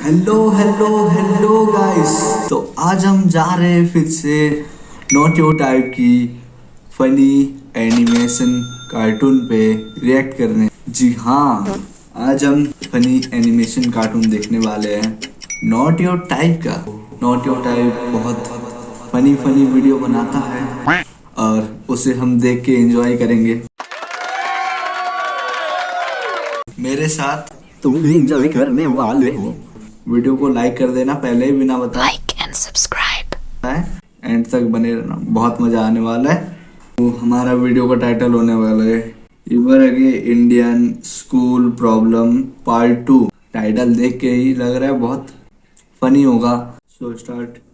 Hello hello hello guys. तो आज हम जा रहे हैं फिर से नोटियो टाइप की फनी एनिमेशन कार्टून पे रिएक्ट करने। जी हाँ, आज हम फनी एनिमेशन कार्टून देखने वाले हैं नोटियो टाइप का। नोटियो टाइप बहुत फनी फनी वीडियो बनाता है और उसे हम देख के एंजॉय करेंगे। मेरे साथ तुम भी एंजॉय करने वाले हो। वीडियो को लाइक कर देना पहले ही बिना बताए, लाइक एंड सब्सक्राइब। एंड तक बने रहना, बहुत मजा आने वाला है। तो हमारा वीडियो का टाइटल होने वाला है इवर अगे Indian school problem part 2। Title देख के ही लग रहा है बहुत फनी होगा। So start.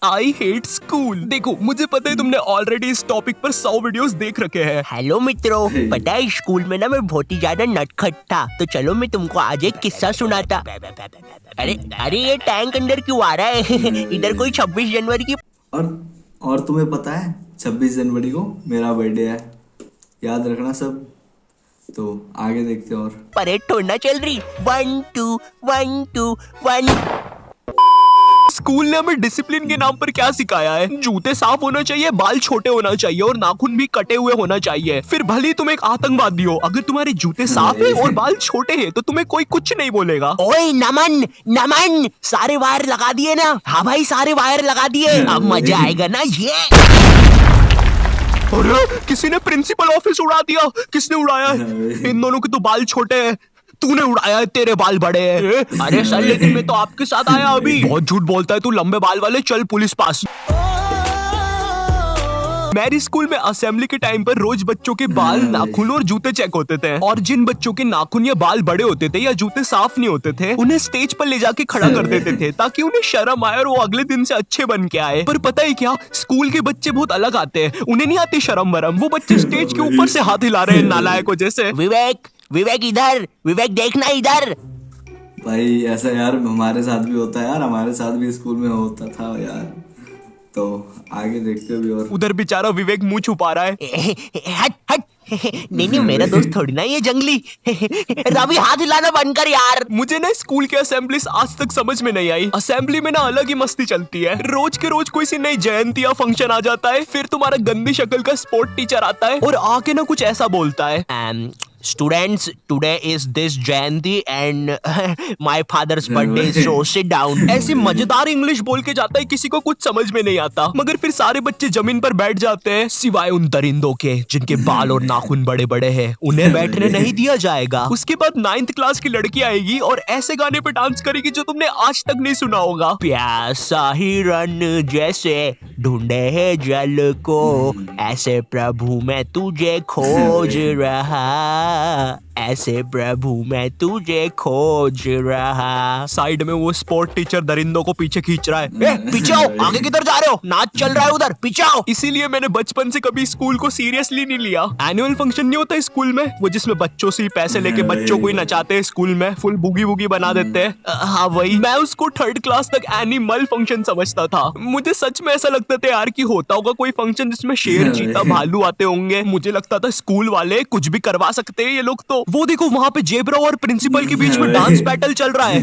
I hate school. देखो, मुझे पता है तुमने ऑलरेडी इस टॉपिक पर 100 वीडियोस देख रखे हैं। हेलो मित्रों, पता है स्कूल में ना मैं बहुत ही ज्यादा नटखट था, तो चलो मैं तुमको आज एक किस्सा सुनाता। अरे अरे ये टैंक अंदर क्यों आ रहा है? इधर कोई 26 जनवरी की और तुम्हें पता है 26 जनवरी को मेरा बर्थडे है, याद रखना सब। तो आगे देखते हैं। और परेड थोड़ा चल रही। 1 2 1 2 1। स्कूल ने हमें डिसिप्लिन के नाम पर क्या सिखाया है? जूते साफ होना चाहिए, बाल छोटे होना चाहिए और नाखून भी कटे हुए होना चाहिए। फिर भले तुम एक आतंकवादी हो, अगर तुम्हारे जूते साफ है और बाल छोटे हैं तो तुम्हें कोई कुछ नहीं बोलेगा। ओए नमन नमन, सारे वायर लगा दिए ना? हाँ भाई, सारे वायर लगा दिए। अब मजा आएगा ना ये। अरे किसी ने प्रिंसिपल ऑफिस उड़ा दिया। किसने उड़ाया है? इन दोनों के तो बाल छोटे हैं। तूने उड़ाया है, तेरे बाल बड़े हैं। अरे सर, लेकिन मैं तो आपके साथ आया अभी। बहुत झूठ बोलता है तू, लंबे बाल वाले। चल पुलिस पास। मेरी स्कूल में असेंबली के टाइम पर रोज बच्चों के बाल, नाखून और जूते चेक होते थे। और जिन बच्चों के नाखून या बाल बड़े होते थे या जूते साफ नहीं होते थे, उन्हें स्टेज पर ले जाके खड़ा कर देते थे ताकि उन्हें शर्म आए और वो अगले दिन से अच्छे बन के आए। पर पता है क्या, स्कूल के बच्चे बहुत अलग आते हैं। उन्हें नहीं आती शर्म वरम। वो बच्चे स्टेज के ऊपर से हाथ हिला रहे हैं नालायकों जैसे। विवेक विवेक इधर, विवेक देखना इधर। भाई ऐसा यार हमारे साथ भी होता है यार, हमारे साथ भी स्कूल में होता था यार। तो आगे देखते भी। और उधर बेचारा विवेक मुंह छुपा रहा है। हट हट। नहीं मेरा दोस्त थोड़ी ना ये जंगली। रवि हाथ हिलाना बंद कर यार। मुझे ना स्कूल के असेंबली आज तक समझ में नहीं आई। असेंबली में ना अलग ही मस्ती चलती है। रोज के रोज कोई सी नई जयंती या फंक्शन आ जाता है। फिर तुम्हारा गंदी शक्ल का स्पोर्ट टीचर आता है और आके ना कुछ ऐसा बोलता है। Students, today is this Jayanti and my father's birthday, so sit down. ऐसी मजेदार इंग्लिश बोल के जाता है, किसी को कुछ समझ में नहीं आता। मगर फिर सारे बच्चे जमीन पर बैठ जाते हैं, सिवाय उन दरिंदों के जिनके बाल और नाखून बड़े बड़े हैं। उन्हें बैठने नहीं दिया जाएगा। उसके बाद 9th क्लास की लड़की आएगी और ऐसे गाने पे डांस करेगी जो तुमने आज तक नहीं सुना होगा। प्यासा हिरन जैसे ढूंढे है जल को, ऐसे प्रभु मैं तुझे खोज रहा, ऐसे प्रभु मैं तुझे खोज रहा। साइड में वो स्पोर्ट टीचर दरिंदों को पीछे खींच रहा है। पीछे आओ, आगे किधर जा रहे हो? नाच चल रहा है उधर, पीछे आओ। इसीलिए मैंने बचपन से कभी स्कूल को सीरियसली नहीं लिया। एनुअल फंक्शन नहीं होता स्कूल में, वो जिसमें बच्चों से ही पैसे लेके बच्चों को ही नचाते हैं स्कूल में, फुल बुगी बुगी बना देते हैं। हाँ वही। मैं उसको 3rd क्लास तक एनिमल फंक्शन समझता था। मुझे सच में ऐसा लगता था यार कि होता होगा कोई फंक्शन जिसमें शेर, चीता, भालू आते होंगे। मुझे लगता था स्कूल वाले कुछ भी करवा सकते हैं ये लोग। तो वो देखो, वहां पे जेब्रा और प्रिंसिपल के बीच में डांस बैटल चल रहा है।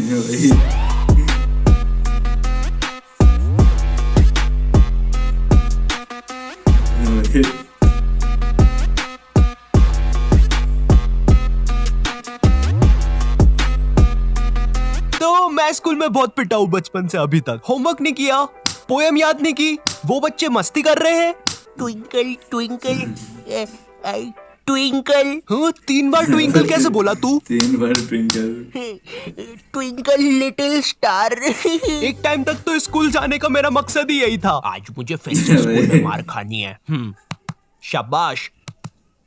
तो मैं स्कूल में बहुत पिटा हूँ बचपन से अभी तक। होमवर्क नहीं किया, पोएम याद नहीं की, वो बच्चे मस्ती कर रहे हैं। Twinkle twinkle twinkle. हाँ, 3 बार ट्विंकल कैसे बोला तू? 3 बार ट्विंकल। Twinkle little star. एक टाइम तक तो स्कूल जाने का मेरा मकसद ही यही था। आज मुझे फिर से स्कूल में मार खानी है। शाबाश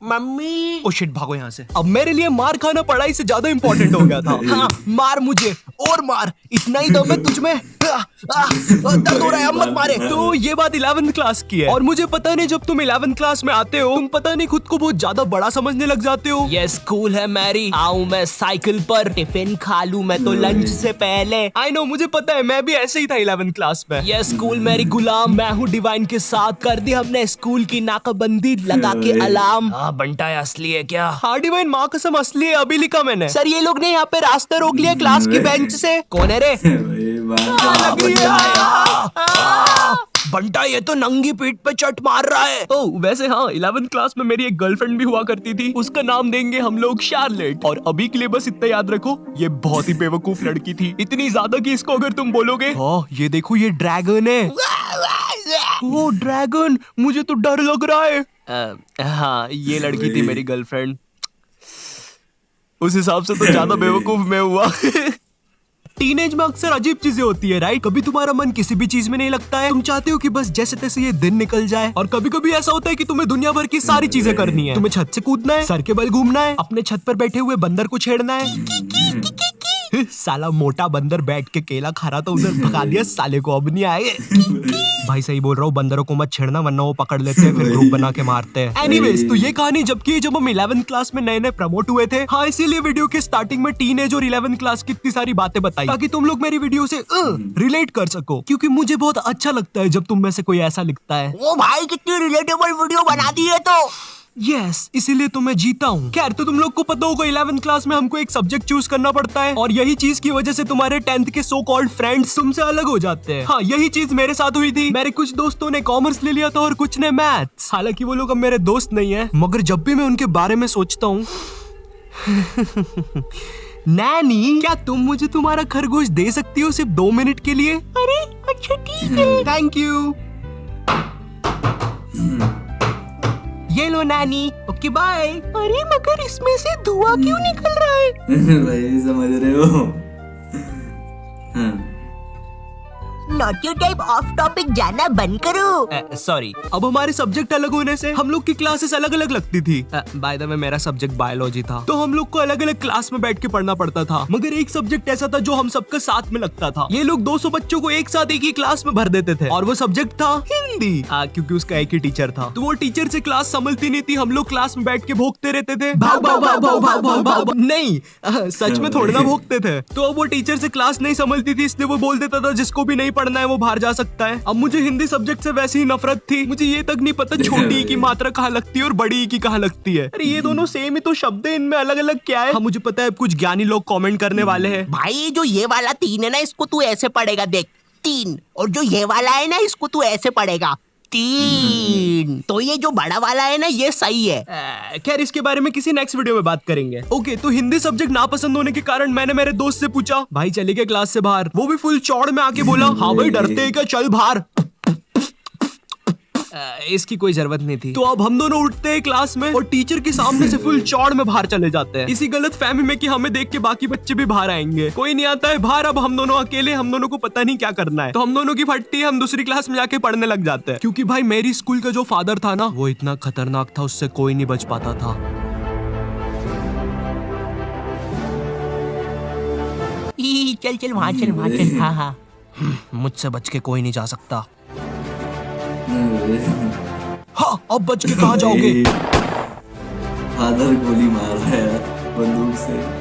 मम्मी। ओ शिट, भागो यहाँ से। अब मेरे लिए मार खाना पढ़ाई से ज्यादा इंपॉर्टेंट हो गया था। हाँ, मार मुझे और मार, इतना ही दम है तुझ में। दर्द हो रहा है, मत मारे। तो ये बात 11th क्लास की है और मुझे पता नहीं जब तुम 11th क्लास में आते हो तुम पता नहीं खुद को बहुत ज्यादा बड़ा समझने लग जाते हो। ये स्कूल है मैरी, आऊं मैं साइकिल पर, टिफिन खा लूं मैं तो लंच से पहले। आई नो, मुझे पता है, मैं भी ऐसे ही था 11th क्लास में। ये स्कूल मेरी गुलाम, मैं हूँ डिवाइन के साथ, कर दी हमने स्कूल की नाकाबंदी लगा के अलार्म। हाँ बंटा है, असली है क्या? हाँ डिवाइन, माँ कसम असली है, अभी लिखा मैंने। सर ये लोग ने यहाँ पे रास्ता रोक लिया क्लास की बेंच से। कौन है रे? लग रही है। बंटा ये तो नंगी पीठ पे चट मार रहा है। ओह वैसे हाँ, 11th क्लास में मेरी एक गर्लफ्रेंड भी हुआ करती थी, उसका नाम देंगे हम लोग शार्लेट। और अभी के लिए बस इतना याद रखो, ये बहुत ही बेवकूफ लड़की थी, इतनी ज्यादा कि इसको अगर तुम बोलोगे हाँ ये देखो ये ड्रैगन है, वो ड्रैगन, मुझे तो डर लग रहा है। हाँ ये लड़की थी मेरी गर्लफ्रेंड, उस हिसाब से तो ज्यादा बेवकूफ मैं हुआ। टीनेज में अक्सर अजीब चीजें होती है राइट? कभी तुम्हारा मन किसी भी चीज में नहीं लगता है, तुम चाहते हो कि बस जैसे तैसे ये दिन निकल जाए। और कभी कभी ऐसा होता है कि तुम्हें दुनिया भर की सारी चीजें करनी है, तुम्हें छत से कूदना है, सर के बल घूमना है, अपने छत पर बैठे हुए बंदर को छेड़ना है। साला मोटा बंदर बैठ के केला खा रहा था, उधर भगा दिया साले को, अब नहीं आए। भाई सही बोल रहा हूँ, बंदरों को मत छेड़ना वरना वो पकड़ लेते हैं, फिर ग्रुप बना के मारते हैं। एनीवेज, तो ये कहानी जब हम 11th क्लास में नए नए प्रमोट हुए थे। हाँ इसीलिए वीडियो के स्टार्टिंग में टीनेज और 11th क्लास की इतनी सारी बातें बताई ताकि तुम लोग मेरी वीडियो से रिलेट कर सको, क्योंकि मुझे बहुत अच्छा लगता है जब तुम में से कोई ऐसा लिखता है। ओ भाई कितनी रिलेटेबल वीडियो बना दी है तो। यस इसीलिए तो मैं जीता हूँ। खैर तो तुम लोग को पता होगा 11th क्लास में हमको एक सब्जेक्ट चूज करना पड़ता है और यही चीज की वजह से तुम्हारे 10th के सो कॉल्ड फ्रेंड्स तुमसे अलग हो जाते हैं। हाँ यही चीज मेरे साथ हुई थी, मेरे कुछ दोस्तों ने कॉमर्स ले लिया था और कुछ ने मैथ्स। हालांकि वो लोग अब मेरे दोस्त नहीं है, मगर जब भी मैं उनके बारे में सोचता हूँ नैनी क्या तुम मुझे तुम्हारा खरगोश दे सकती हो सिर्फ 2 मिनट के लिए? अरे अच्छा ठीक है, थैंक यू। ये लो नैनी, ओके बाय। अरे मगर इसमें से धुआं क्यों निकल रहा है? भाई समझ रहे हो? हाँ। नॉटी टाइप ऑफ टॉपिक जाना बंद करो। सॉरी, अब हमारे सब्जेक्ट अलग होने से हम लोग की क्लासेस अलग अलग लगती थी। बाय द वे मेरा सब्जेक्ट बायोलॉजी था, तो हम लोग को अलग अलग क्लास में बैठ के पढ़ना पड़ता था। मगर एक सब्जेक्ट ऐसा था जो हम सबका साथ में लगता था। ये लोग 200 बच्चों को एक साथ एक ही क्लास में भर देते थे और वो सब्जेक्ट था हिंदी। क्योंकि उसका एक ही टीचर था, तो वो टीचर से क्लास संभलती नहीं थी, हम लोग क्लास में बैठ के भोंकते रहते थे। भाग भाग भाग भाग भाग भाग भाग। नहीं सच में थोड़ी ना भोंकते थे। तो अब वो टीचर से क्लास नहीं संभलती थी, इसलिए वो बोल देता था जिसको भी नहीं पढ़ना है वो बाहर जा सकता है। अब मुझे हिंदी सब्जेक्ट से वैसी ही नफरत थी, मुझे ये तक नहीं पता छोटी की मात्रा कहाँ लगती है और बड़ी की कहाँ लगती है। अरे ये दोनों सेम ही तो शब्द है, इनमें अलग अलग क्या है? हाँ मुझे पता है, कुछ ज्ञानी लोग कमेंट करने वाले हैं। भाई जो ये वाला 3 है ना, इसको तू ऐसे पढ़ेगा, देख 3, और जो ये वाला है ना इसको तू ऐसे पढ़ेगा 3। तो ये जो बड़ा वाला है ना ये सही है। खैर इसके बारे में किसी नेक्स्ट वीडियो में बात करेंगे। ओके तो हिंदी सब्जेक्ट नापसंद होने के कारण मैंने मेरे दोस्त से पूछा, भाई चले गए क्लास से बाहर? वो भी फुल चौड़ में आके बोला, हाँ भाई डरते हैं क्या, चल बाहर। इसकी कोई जरूरत नहीं थी। तो अब हम दोनों उठते हैं क्लास में और टीचर के सामने से फुल चौड़ में बाहर चले जाते हैं, इसी गलत फहमी में कि हमें देख के बाकी बच्चे भी बाहर आएंगे। कोई नहीं आता है बाहर, अब हम दोनों अकेले, हम दोनों को पता नहीं क्या करना है। तो हम दोनों की फटती है, हम दूसरी क्लास में जाके पढ़ने लग जाते हैं, क्योंकि भाई मेरी स्कूल का जो फादर था ना वो इतना खतरनाक था, उससे कोई नहीं बच पाता था। चल चल वहाँ चल, वहाँ चल। हाँ हाँ मुझसे बच के कोई नहीं जा सकता। हाँ अब बच के कहाँ जाओगे? फादर गोली मार रहा है यार बंदूक से।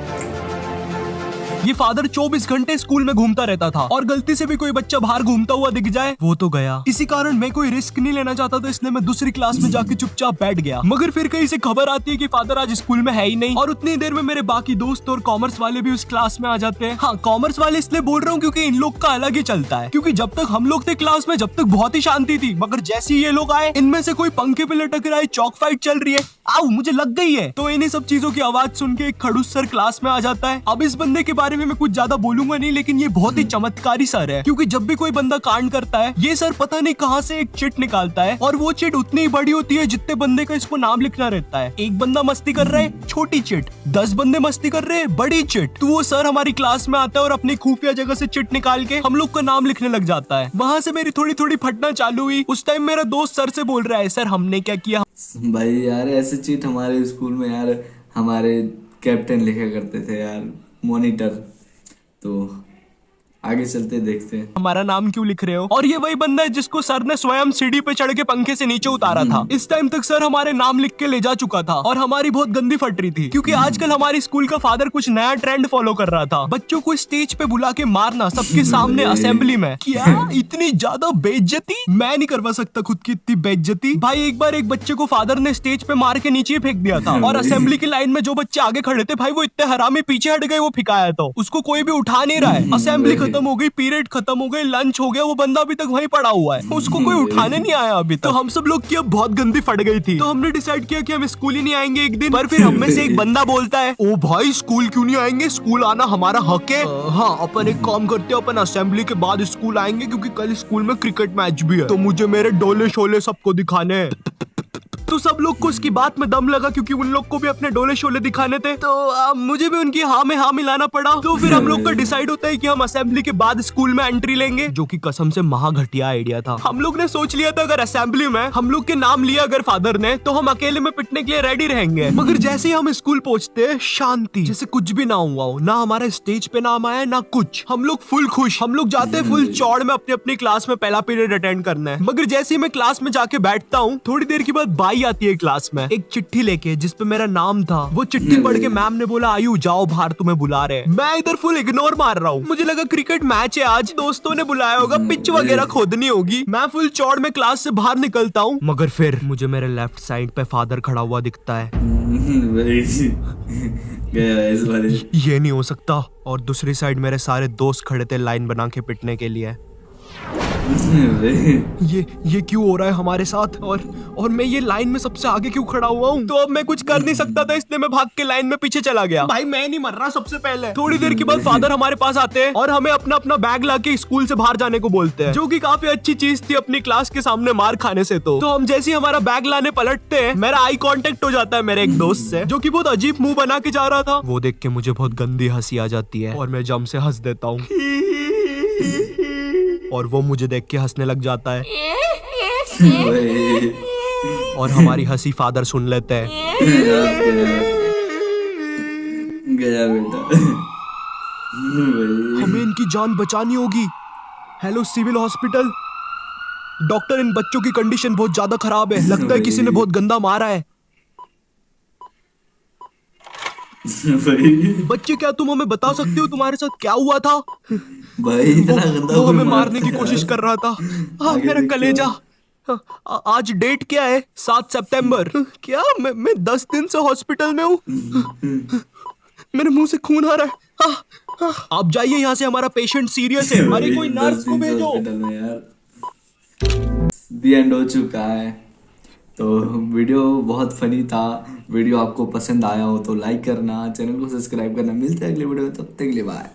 ये फादर 24 घंटे स्कूल में घूमता रहता था और गलती से भी कोई बच्चा बाहर घूमता हुआ दिख जाए वो तो गया। इसी कारण मैं कोई रिस्क नहीं लेना चाहता था, इसलिए मैं दूसरी क्लास में जाके चुपचाप बैठ गया। मगर फिर कहीं से खबर आती है कि फादर आज स्कूल में है ही नहीं, और उतनी देर में मेरे बाकी दोस्त और कॉमर्स वाले भी उस क्लास में आ जाते हैं। हाँ कॉमर्स वाले इसलिए बोल रहा हूँ क्योंकि इन लोग का अलग ही चलता है, क्योंकि जब तक हम लोग थे क्लास में जब तक बहुत ही शांति थी, मगर जैसे ही ये लोग आए इनमें से कोई पंखे पे लटक रहा है, चौक फाइट चल रही है, आओ मुझे लग गई है। तो इन्हीं सब चीजों की आवाज सुन के एक खड़ूस सर क्लास में आ जाता है। अब इस बंदे के बारे में मैं कुछ ज्यादा बोलूंगा नहीं, लेकिन ये बहुत ही चमत्कारी सर है, क्योंकि जब भी कोई बंदा कांड करता है ये सर पता नहीं कहां से एक चिट निकालता है, और वो चिट उतनी बड़ी होती है जितने बंदे का इसको नाम लिखना रहता है। एक बंदा मस्ती कर रहा है, छोटी चिट, 10 बंदे मस्ती कर रहे हैं, बड़ी चिट। तो वो सर हमारी क्लास में आता है और अपनी खुफिया जगह से चिट निकाल के हम लोग का नाम लिखने लग जाता है। वहां से मेरी थोड़ी थोड़ी फटना चालू हुई। उस टाइम मेरा दोस्त सर से बोल रहा है, सर हमने क्या किया? भाई यार ऐसे चीट हमारे स्कूल में यार हमारे कैप्टन लिखा करते थे यार, मॉनिटर। तो आगे चलते देखते हैं। हमारा नाम क्यों लिख रहे हो? और ये वही बंदा है जिसको सर ने स्वयं सीढ़ी पे चढ़ के पंखे से नीचे उतारा था। इस टाइम तक सर हमारे नाम लिख के ले जा चुका था और हमारी बहुत गंदी फट रही थी, क्योंकि आजकल हमारी स्कूल का फादर कुछ नया ट्रेंड फॉलो कर रहा था, बच्चों को स्टेज पे बुला के मारना सबके सामने असेंबली में। क्या इतनी ज्यादा बेइज्जती? मैं नहीं करवा सकता खुद की इतनी बेइज्जती। भाई एक बार एक बच्चे को फादर ने स्टेज पे मार के नीचे फेंक दिया था और असेंबली की लाइन में जो बच्चे आगे खड़े थे भाई वो इतने हरामी पीछे हट गए, वो फिकाया तो उसको कोई भी उठा नहीं रहा है। असेंबली खत्म हो गई, पीरियड खत्म हो गई, लंच हो गया, वो बंदा अभी तक वहीं पड़ा हुआ है, उसको कोई उठाने नहीं आया अभी तक। तो हम सब लोग की अब बहुत गंदी फट गई थी, तो हमने डिसाइड किया कि हम स्कूल ही नहीं आएंगे एक दिन। पर फिर हम में से एक बंदा बोलता है, ओ भाई स्कूल क्यों नहीं आएंगे, स्कूल आना हमारा हक है। हाँ अपन एक काम करते हैं, अपन असेंबली के बाद स्कूल आएंगे क्योंकि कल स्कूल में क्रिकेट मैच भी है, तो मुझे मेरे डोले शोले सबको दिखाने हैं। तो सब लोग को उसकी बात में दम लगा क्योंकि उन लोग को भी अपने डोले शोले दिखाने थे, तो मुझे भी उनकी हाँ में हाँ मिलाना पड़ा। तो फिर हम लोग का डिसाइड होता है कि हम असेंबली के बाद स्कूल में एंट्री लेंगे, जो कि कसम से महा घटिया आइडिया था। हम लोग ने सोच लिया था अगर असेंबली में हम लोग के नाम लिया अगर फादर ने, तो हम अकेले में पिटने के लिए रेडी रहेंगे। मगर जैसे ही हम स्कूल पहुंचते शांति, जैसे कुछ भी ना हुआ हो, ना हमारा स्टेज पे नाम आया ना कुछ। हम लोग फुल खुश, हम लोग जाते हैं फुल चौड़ में अपनी अपनी क्लास में पहला पीरियड अटेंड करना है। मगर जैसे ही मैं क्लास में जाके बैठता हूँ, थोड़ी देर के बाद बाई आती है क्लास में एक चिट्ठी लेके जिसपे मेरा नाम था। वो चिट्ठी पढ़ के मैम ने बोला आयु जाओ बाहर, तुम्हें बुला रहे हैं। मैं इधर फुल इग्नोर मार रहा हूँ, मुझे लगा क्रिकेट मैच है आज, दोस्तों ने बुलाया होगा, पिच वगैरह खोदनी होगी। मैं फुल चौड़ में क्लास से बाहर निकलता हूँ, मगर फिर मुझे मेरे लेफ्ट साइड पे फादर खड़ा हुआ दिखता है। गया इस बार। ये नहीं हो सकता। और दूसरी साइड मेरे सारे दोस्त खड़े थे लाइन बना के पिटने के लिए। ये क्यों हो रहा है हमारे साथ? और मैं ये लाइन में सबसे आगे क्यों खड़ा हुआ हूँ? तो अब मैं कुछ कर नहीं सकता था, इसलिए मैं भाग के लाइन में पीछे चला गया। भाई मैं नहीं मर रहा सबसे पहले। थोड़ी देर के बाद फादर हमारे पास आते हैं और हमें अपना अपना बैग लाके स्कूल से बाहर जाने को बोलते हैं, जो कि काफी अच्छी चीज थी अपनी क्लास के सामने मार खाने से। तो हम जैसे ही हमारा बैग लाने पलटते हैं, मेरा आई कांटेक्ट हो जाता है मेरे एक दोस्त से, जो कि बहुत अजीब मुंह बना के जा रहा था। वो देख के मुझे बहुत गंदी हंसी आ जाती है और मैं जम से हंस देता हूँ और वो मुझे देख के हंसने लग जाता है और हमारी हंसी फादर सुन लेते हैं। गया बेटा। हमें इनकी जान बचानी होगी। हेलो सिविल हॉस्पिटल, डॉक्टर इन बच्चों की कंडीशन बहुत ज्यादा खराब है, लगता है किसी ने बहुत गंदा मारा है। बच्चे क्या तुम हमें बता सकते हो तुम्हारे साथ क्या हुआ था? भाई इतना गंदा वो हमें कोई मारने की मारता कोशिश है? कर रहा था। आगे मेरा देखो। कलेजा। आज डेट क्या है? 7 सितंबर। क्या मैं 10 दिन से हॉस्पिटल में हूँ। मेरे मुंह से खून आ रहा है। आप जाइए यहाँ से, हमारा पेशेंट सीरियस है। अरे कोई नर्स को भेजो। हॉस्पिटल में यार दी एंड हो चुका है। तो वीडियो बहुत फनी था। वीडियो आपको पसंद आया हो तो लाइक करना, चैनल को सब्सक्राइब करना। मिलते हैं अगले वीडियो में, तब तक के लिए बाय।